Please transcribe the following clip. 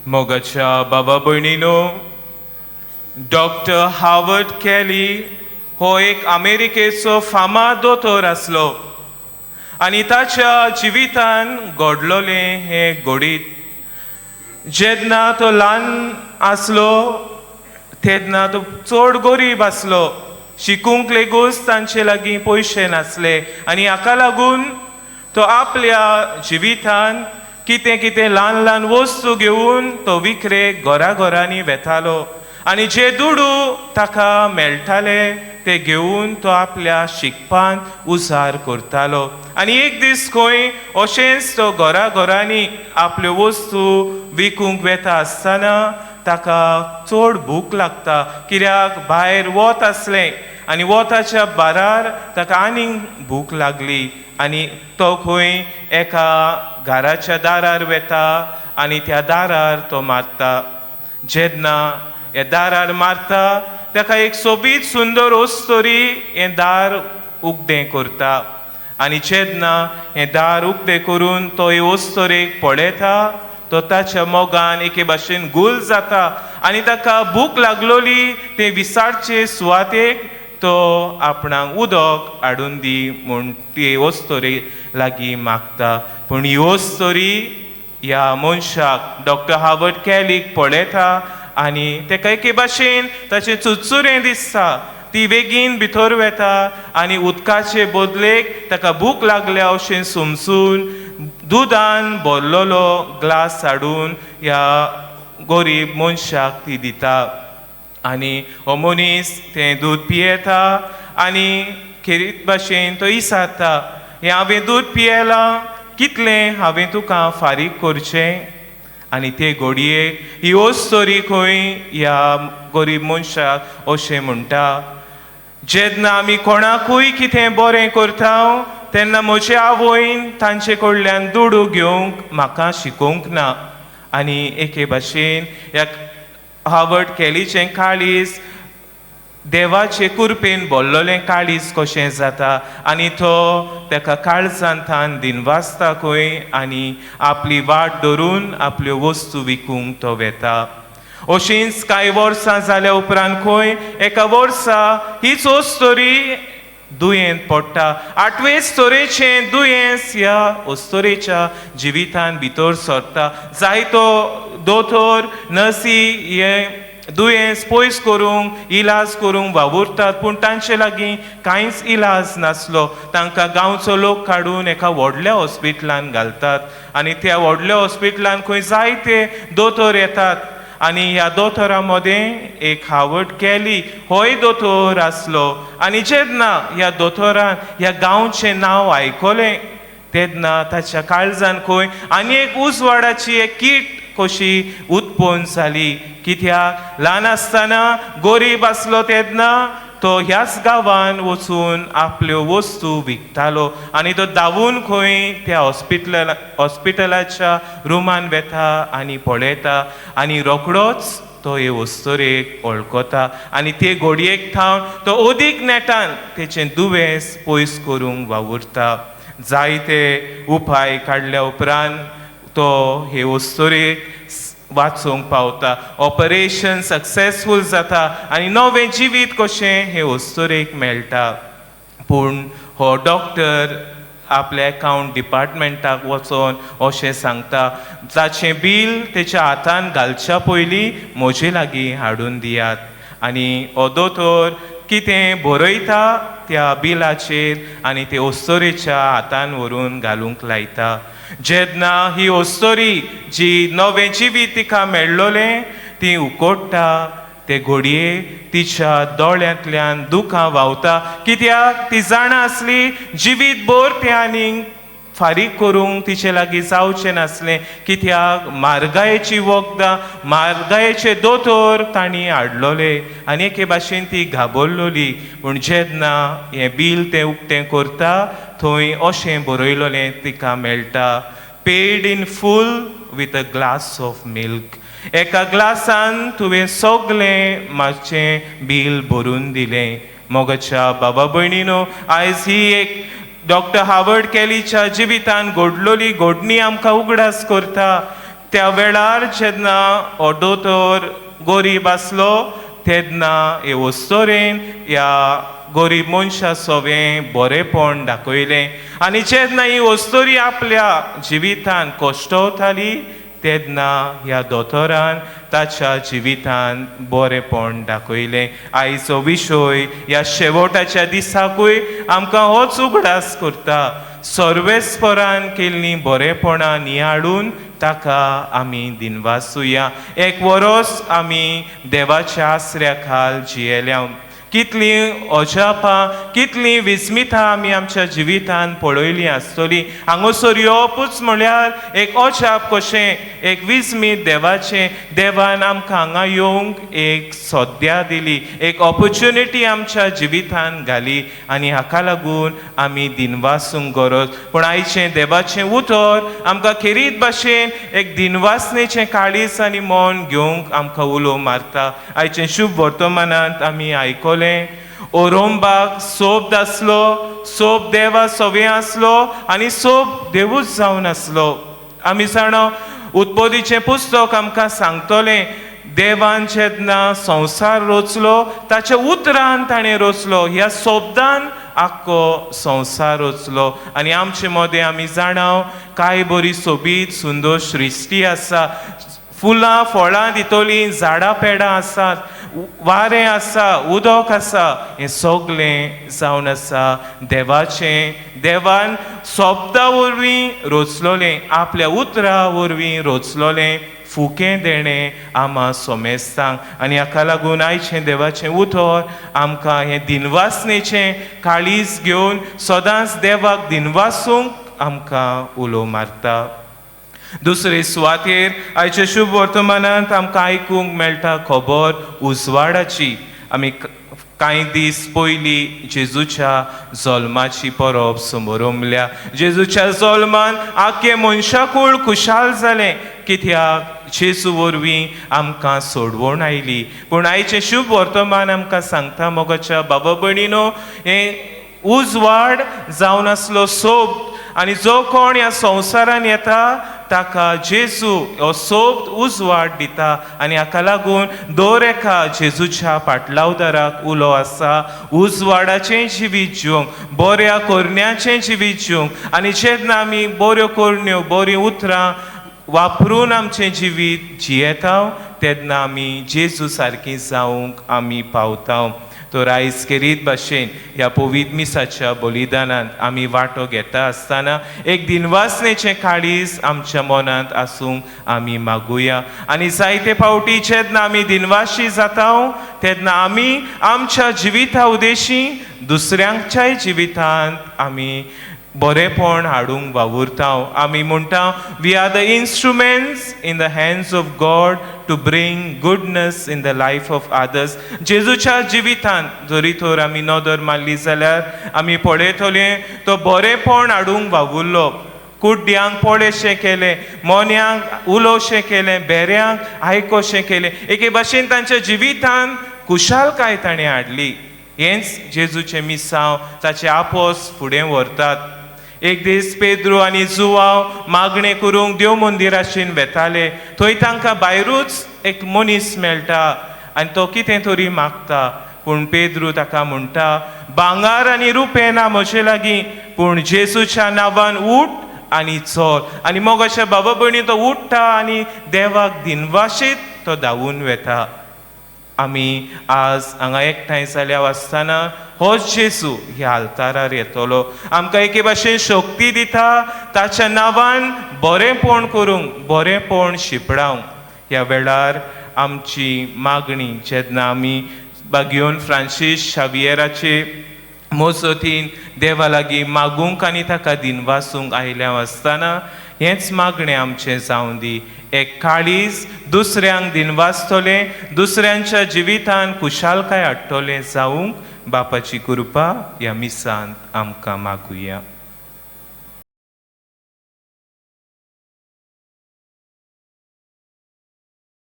मोगाच्या बाबा भयणीनो, doctor Harvard केली हो एक अमेरिकेचो फामाद दोतोर आसलो आनी ताच्या जिवितान घडलोले हे घडीत जेन्ना तो ल्हान आसलो तेन्ना तो चड गरीब आसलो. शिकूंक लेगूच तांचे लागीं पयशे नासले आनी हाका लागून तो आपल्या जिवितान कितें कितें ल्हान ल्हान वस्तू घेवन तो विक्रेक घरांनी वेतालो आनी जे दुडू ताका मेळटाले ते घेवन तो आपल्या शिकपान उजार करतालो. आनी एक दीस खंय अशेंच तो घरांनी आपल्यो वस्तू विकूंक वेता आसतना ताका चड भूक लागता, कित्याक भायर वत आसलें आनी वताच्या बारार ताका आनीक भूक लागली आनी तो खंय एका घराच्या दारार वेता आनी त्या दारार तो मारता. जेन्ना हे दारार मारता ताका एक सोबीत सुंदर ओस्तोरी हें दार उगडें करता आनी जेन्ना हें दार उगडें करून तो हे ओस्तोरेक पळयता तो ताच्या मोगान एके भाशेन गुल जाता आनी ताका भूक लागलोली ते विसारचे सुवातेक तो आपणाक उदक हाडून दी म्हूण ती वस्तोरी लागीं मागता. पूण ही वस्तोरी ह्या मनशाक डॉक्टर हार्वर्ड केलीक पळयता आनी तेका एके भाशेन ताचें चुचुरें दिसता. ती बेगीन भितर वेता आनी उदकाचे बदलेक ताका भूक लागल्या अशें समजून दुदान भरलोलो ग्लास हाडून ह्या गरीब मनशाक ती दिता आनी हो मनीस तें दूद पियेता आनी खेरीत भाशेन तो इसारता, हें हांवें दूद पियेलां, कितलें हांवें तुका फारीक करचें. आनी ते घडयेक ही ओस्तोरी खंय ह्या गरीब मनशाक अशें म्हणटा, जेन्ना आमी कोणाकूय कितें बरें करता तेन्ना म्हजे आवयन तांचे कडल्यान दुडू घेवंक म्हाका शिकोवंक ना. आनी एके भाशेन ह्या हार्वर्ड केलीचें काळीज देवाचे कृपेन भरलोलें काळीज कशें जाता आनी तो ताका काळजांत तान दिनवासता खंय आनी आपली वाट धरून आपल्यो वस्तू विकूंक तो वेता. अशींच कांय वर्सां जाल्या उपरांत खंय एका वर्सा हीच ओस्तोरी दुयेंत पडटा. 8वे स्तोरेचें दुयेंस ह्या ओस्तोरेच्या जिवितान भितर सरता. जायतो दोतोर नर्सी हे दुयेंस पयस करूंक इलाज करूंक वावुरतात पूण तांचे लागीं कांयच इलाज नासलो. तांकां गांवचो लोक काडून एका व्हडल्या हॉस्पिटलान घालतात आनी त्या व्हडल्या हॉस्पिटलान खंय जायते दोतोर येतात आनी ह्या दोतोरा मदें एक हार्वर्ड केली होय दोतोर आसलो. आनी जेन्ना ह्या दोतोरान ह्या गांवचें नांव आयकलें तेन्ना ताच्या काळजान खंय आनी एक उजवाडाची एक कीट कशी उत्पन्न जाली. कित्याक ल्हान आसतना गरीब आसलो तेन्ना तो ह्याच गांवान वचून आपल्यो वस्तू विकतालो आनी तो धांवून खंय त्या हॉस्पिटलाच्या रुमान वेता आनी पळयता आनी रोखडोच तो हे वस्तोरेक वळखता आनी ते घडयेक थावन तो ओदीक नेटान तेचें दुयेंस पयस करूंक वावुरता. जायते उपाय काडल्या उपरांत तो हे वस्तोरेक वाचोवंक पावता. ऑपरेशन सक्सेसफूल जाता आनी नवें जिवीत कशें हे वस्तोरेक मेळटा. पूण हो डॉक्टर आपल्या अकावंट डिपार्टमेंटाक वचोन अशें सांगता, जाचें बील तेच्या हातान घालच्या पयलीं म्हजे लागीं हाडून दियात. आनी हो दोतोर कितें बरयता त्या बिलाचेर आनी ते ओस्तोरेच्या हातान व्हरून घालूंक लायता. जेन्ना ही ओस्तोरी जी नवें जिवीत तिका मेळ्ळोलें ती उकोडटा ते घडये तिच्या दोळ्यांतल्यान दुखां व्हांवता. कित्याक ती जाणा आसली जिवीत भर तें आनीक फारीक करूंक तिचे लागीं जावचें नासलें. कित्याक म्हारगायेची वखदां म्हारगायेचे दोतोर तांणी हाडलोले आनी एके भाशेन ती घाबरलोली. पूण जेन्ना हें बील तें उक्तें करता थंय अशें बरयलोलें तिका मेळटा, paid in full with a glass of milk. एका ग्लासान तुवें सगलें मातशें बील भरून दिलें. मोगाच्या बाबा भयणीनो, आयज ही एक डॉक्टर हार्वर्ड केलीच्या जिवितान घडलोली घडणी आमकां उगडास करता. त्या वेळार जेन्ना हो दोतोर गरीब आसलो तेन्ना हे वस्तोरेन ह्या गरीब मनशा सगळें बरेंपण दाखयलें आनी जेन्ना ही वस्तोरी आपल्या जिवितान कश्टवताली तेन्ना ह्या दोतोरान ताच्या जिवितान बरेंपण दाखयलें. आयचो विशय ह्या शेवटाच्या दिसाकूय आमकां होच उगडास करता. सर्वेस्परान केल्लीं बरेंपणां नियाळून ताका आमी दिनवासुया. एक वरोस आमी देवाच्या आसऱ्या खाल जियेल्या. कितलीं अजापां कितलीं विस्मितां आमी आमच्या जिवितान पळयलीं आसतलीं. हांगासर येवपूच म्हळ्यार एक अजाप कशें, एक विस्मीत देवाचें. देवान आमकां हांगा येवंक एक सोद्या दिली, एक ऑपॉर्च्युनिटी आमच्या जिवितान घाली आनी हाका लागून आमी दिनवासूंक गरज. पूण आयचें देवाचें उतर आमकां खेरीत भाशेन एक दिनवासणेचें काळीज आनी मन घेवंक आमकां उलो मारता. आयचें शुभ वर्तमानांत आमी आयकलें ओरोंबाक सोब आसलो, सोब देवा सवे आसलो आनी सोब देवूच जावन आसलो. आमी जाणो उत्पत्तीचें पुस्तक आमकां सांगतलें देवान जेन्ना संवसार रचलो ताच्या उतरान ताणें रचलो. ह्या सोबदान आख्खो संवसार रचलो आनी आमचे मदें आमी जाणाव कांय बरी सोबीत सुंदर सृश्टी आसा. फुलां फळां दितलीं झाडां पेडां आसात, वारें आसा, उदक आसा, हें सगळें जावन आसा देवाचें. देवान सोबदा वरवीं रचलोलें, आपल्या उतरा वरवीं रचलोलें फुकें देणें आमां सोमेस्तांक. आनी हाका लागून आयचें देवाचें उतर आमकां हें दिनवासणेचें काळीज घेवन सदांच देवाक दिनवासूंक आमकां उलो मारता. दुसरे सुवातेर आयच्या शुभ वर्तमानांत आमकां आयकूंक मेळटा खबर उजवाडाची. आमी कांय दीस पयलीं जेजूच्या जल्माची परब समोरमल्या. जेजूच्या जल्मान आख्खें मनशाकूळ खुशाल जालें कित्याक जेजू वरवीं आमकां सोडवण आयली. पूण आयचें शुभ वर्तमान आमकां सांगता मोगाच्या बाबा भयणीनो हें उजवाड जावन आसलो सोब आनी जो कोण ह्या संवसारान येता ताका जेजू हो सोब उजवाड दिता. आनी हाका लागून दर एका जेजूच्या पाटलावदाराक उलो आसा उजवाडाचें जिवीत जिवंक, बऱ्या करण्याचें जिवीत जिवंक. आनी जेन्ना आमी बऱ्यो करण्यो बरीं उतरां वापरून आमचें जिवीत जियेता तेन्ना आमी जेजू सारकीं जावंक आमी पावता. तर आयज खेरीत भाशेन ह्या पवित्र मिसाच्या बलिदानांत आमी वांटो घेता आसतना एक दिनवासणेचें काळीज आमच्या मनांत आसूंक आमी मागुया. आनी जायते फावटी जेन्ना आमी दिनवाशी जाता तेन्ना आमी आमच्या जिविता उदेशी दुसऱ्यांच्याय जिवितांत आमी बरेंपण हाडूंक वावुरता. आमी म्हणटा we are the instruments in the hands of God to bring goodness in the life of others. जेजूच्या जिवितान जरी तर आमी नदर मारली जाल्यार आमी पळयतले तो बरेंपण हाडूंक वावुरलो. कुड्ड्यांक पळयशें केलें, मोन्यांक उलोवशें केलें, बेऱ्यांक आयकोशें केलें. एके भाशेन तांच्या जिवितान खुशालकाय ताणें हाडली. हेंच जेजूचें मिसांव ताचे आपोस फुडें व्हरतात. एक दीस पेद्रू आनी जुवांव मागणें करूंक देव मंदिराचेर वेताले. थंय तांकां भायरूच एक मनीस मेळटा आनी तो कितें तरी मागता. पूण पेद्रू ताका म्हणटा भांगार आनी रुपें ना म्हजे लागीं, पूण जेजूच्या नांवान उठ आनी चल. आनी मग अशा बाबा भयणी तो उठ्ठा आनी देवाक दिनवाशीत तो धांवून वेता. आमी आज हांगा एकठांय जाल्या आसतना होच जेजू ह्या आल्तारार येतलो. आमकां एके भाशेन शक्ती दिता ताच्या नांवान बरेंपण करूंक, बरेंपण शिपडावंक. ह्या वेळार आमची मागणी जेन्ना आमी बागियोन फ्रांसीस शावियराचे मोजतीन देवा लागीं मागूंक आनी ताका दिनवासूंक आयल्या आसतना हेंच मागणें आमचें जावं दी. एक काळीज दुसऱ्यांक दिनवासतलें, दुसऱ्यांच्या जिवितान खुशालकाय हाडटलें जावंक बापाची कृपा ह्या मिसांत आमकां मागुया.